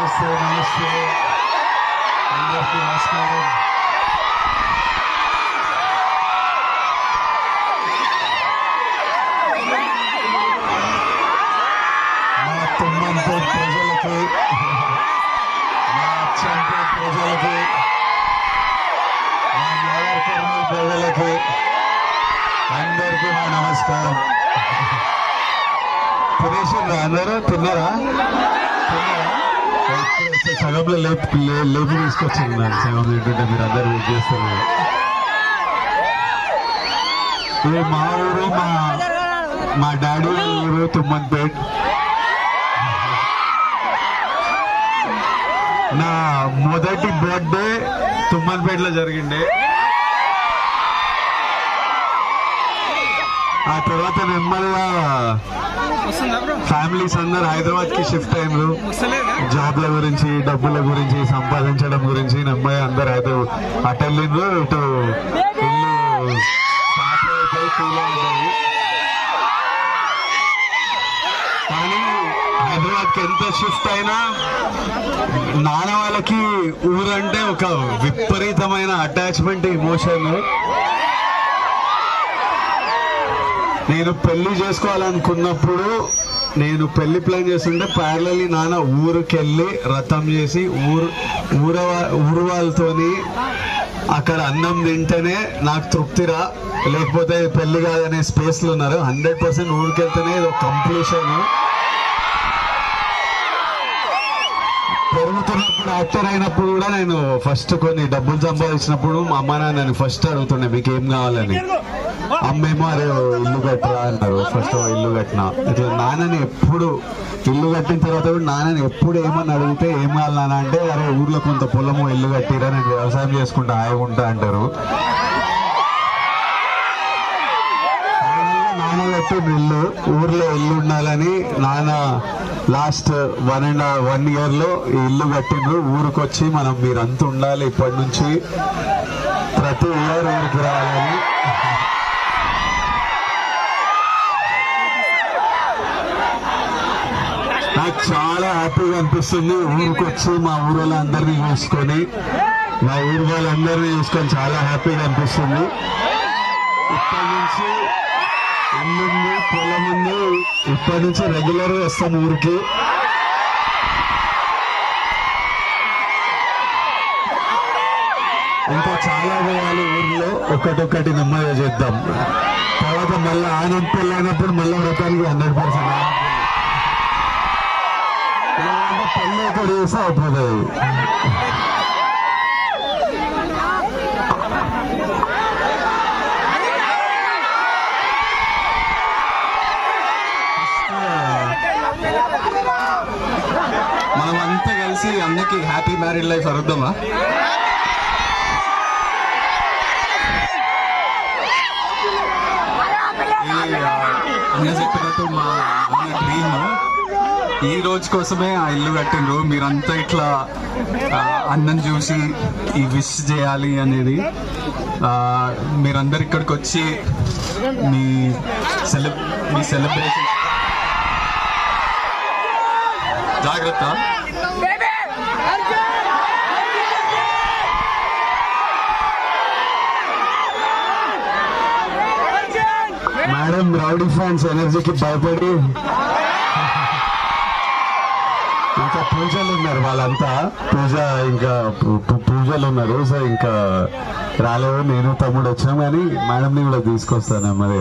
నమస్తే నమస్తే అందరికీ నమస్కారం. మా తుమ్మంపేట ప్రజలకి, మా అచ్చంపేట ప్రజలకి, మా నగర కర్నూలు ప్రజలకి అందరికీ మా నమస్కారం. తినేసారా అందరూ? తిన్నారా? సగంలో లేపి తీసుకొచ్చింది నాకు. సగం ఏంటంటే మీరు అందరు వెయిట్ చేస్తారు. మా ఊరు మా డాడీ ఊరు తుమ్మన్పేట్. నా మొదటి బర్త్డే తుమ్మన్పేటలో జరిగిండే. ఆ తర్వాత నెమ్మదిగా ఫ్యామిలీస్ అందరు హైదరాబాద్ కి షిఫ్ట్ అయినారు. జాబ్ల గురించి, డబ్బుల గురించి, సంపాదించడం గురించి నెమ్మది అందరు హైదరాబాద్ అటు వెళ్ళిండ్రు. ఇటు ఇల్లు ఫీల్ అయ్యాయి. కానీ హైదరాబాద్ కి ఎంత షిఫ్ట్ అయినా నాన్న వాళ్ళకి ఊరంటే ఒక విపరీతమైన అటాచ్మెంట్, ఎమోషన్. నేను పెళ్లి చేసుకోవాలనుకున్నప్పుడు, నేను పెళ్లి ప్లాన్ చేస్తుంటే ప్యారలీ నాన్న ఊరికెళ్ళి రథం చేసి ఊరు వాళ్ళతోని అక్కడ అన్నం తింటేనే నాకు తృప్తిరా, లేకపోతే పెళ్లి కాదనే స్పేస్లో ఉన్నారు. 100% ఊరికెళ్తేనే ఇది ఒక కంప్లీషన్. పెరుగుతున్నప్పుడు యాక్టర్ అయినప్పుడు కూడా నేను ఫస్ట్ కొన్ని డబ్బులు సంపాదించినప్పుడు మా అమ్మ నాన్న ఫస్ట్ అడుగుతుండే మీకు ఏం కావాలని. అమ్మేమో అరే ఇల్లు కట్టరా అన్నారు. ఫస్ట్ ఇల్లు కట్టినా. ఇట్లా నాన్నని ఎప్పుడు ఇల్లు కట్టిన తర్వాత కూడా నాన్నని ఎప్పుడు ఏమని అడిగితే ఏం కావాలి నాన్న అంటే అరే ఊర్లో కొంత పొలము ఇల్లు కట్టిరా, నేను వ్యవసాయం చేసుకుంటా హాయిగా ఉంటా అంటారు. నాన్న కట్టిన ఇల్లు, ఊర్లో ఇల్లు ఉండాలని నాన్న లాస్ట్ 1 year లో ఈ ఇల్లు కట్టిండ్రు. ఊరికి వచ్చి మనం మీరంతా ఉండాలి, ఇప్పటి నుంచి ప్రతి ఇయర్ ఊరికి రావాలని. నాకు చాలా హ్యాపీగా అనిపిస్తుంది. ఊరికి వచ్చి మా ఊరు వాళ్ళందరినీ చూసుకొని, మా ఊరు వాళ్ళందరినీ చూసుకొని చాలా హ్యాపీగా అనిపిస్తుంది. ఇప్పటి నుంచి ఇల్లుంది, పొలం ఉంది. ఇప్పటి నుంచి రెగ్యులర్ గా వస్తాం ఊరికి. ఇంకా చాలా పోవాలి ఊర్లో, ఒకటొక్కటి నెమ్మదిగా చేద్దాం. తర్వాత మళ్ళీ ఆనంద్ పెళ్ళి అయినప్పుడు మళ్ళీ రూపాయలకి 100% పెళ్ళి ఒకటి చేస్తే అయిపోతుంది. మనమంతా కలిసి అందరికి హ్యాపీ మ్యారీడ్ లైఫ్ అరుద్దామా? అన్న చెప్పినట్టు మా అన్న డ్రీమ్ ఈ రోజు కోసమే ఆ ఇల్లు కట్టిండ్రు. మీరంతా ఇట్లా అన్నం చూసి ఈ విష్ చేయాలి అనేది. మీరందరు ఇక్కడికి వచ్చి మీ సెలబ్రేషన్ జాగ్రత్త. మేడం రౌడీ ఫ్యాన్స్ ఎనర్జీకి భయపడి ఇంకా పూజలు ఉన్నారు, వాళ్ళంతా పూజలు ఉన్నారు. సో ఇంకా రాలేవు. నేను తమ్ముడు వచ్చినాం, కానీ మేడంని కూడా తీసుకొస్తాను మరి.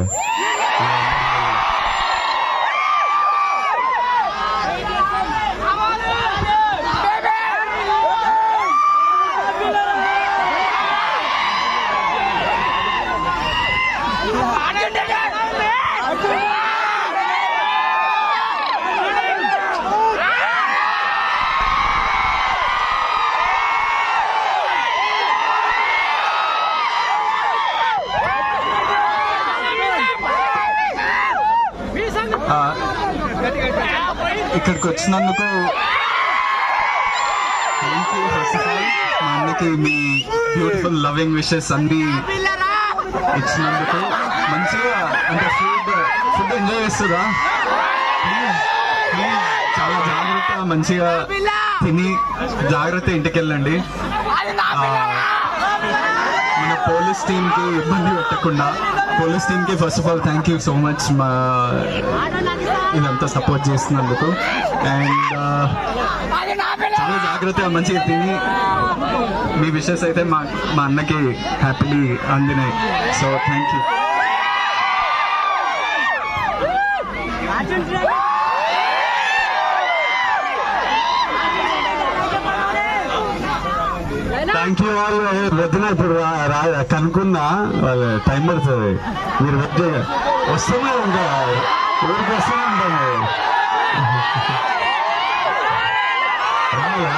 ఇక్కడికి వచ్చినందుకు thank you. First of all మా అన్నకి మీ బ్యూటిఫుల్ లవింగ్ విషెస్ అన్ని ఇచ్చినందుకు. మంచిగా అంటే ఫుడ్ ఎంజాయ్ చేస్తుందా? ప్లీజ్ చాలా జాగ్రత్త, మంచిగా తిని జాగ్రత్త ఇంటికి వెళ్ళండి. మన పోలీస్ టీమ్కి ఇబ్బంది పెట్టకుండా, పోలీస్ టీమ్కి first of all thank you so much మా ఇదంతా సపోర్ట్ చేస్తున్నందుకు. అండ్ చాలా జాగ్రత్తగా మంచిగా తిని మీ విషెస్ అయితే మా అన్నకి హ్యాపీలీ అందినాయి. So thank you. Thank you వాళ్ళు వద్దున ఇప్పుడు కనుక్కున్నా వాళ్ళు టైం పడుతుంది, మీరు వస్తూనే ఉంటా, ఊరికి వస్తూనే ఉంటాము. రావాలా